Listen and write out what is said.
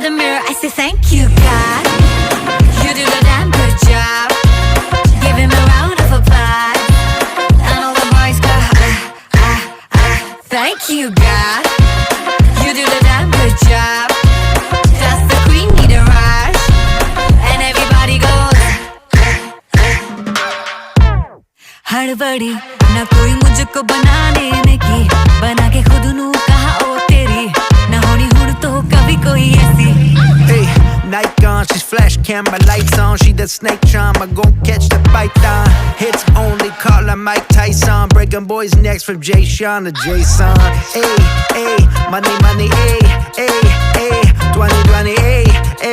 the mirror, I say thank you, God. You do the damn good job. Give him a round of applause. And all the boys go, thank you, God. You do the damn good job. That's the queen need a rush. And everybody goes हड़बड़ी ना कोई मुझको बनाने की बना के खुद नू कहा ओ तेरी ना होनी हुन तो कभी कोई ऐसी Hey, Nike on, she's flash camera lights on. She that snake charmer, gon' catch the python. Hits only, call her Mike Tyson. Breaking boys' necks from Jay Sean to Jason. Hey, hey, money, money, hey, hey, hey. 2020, hey, hey.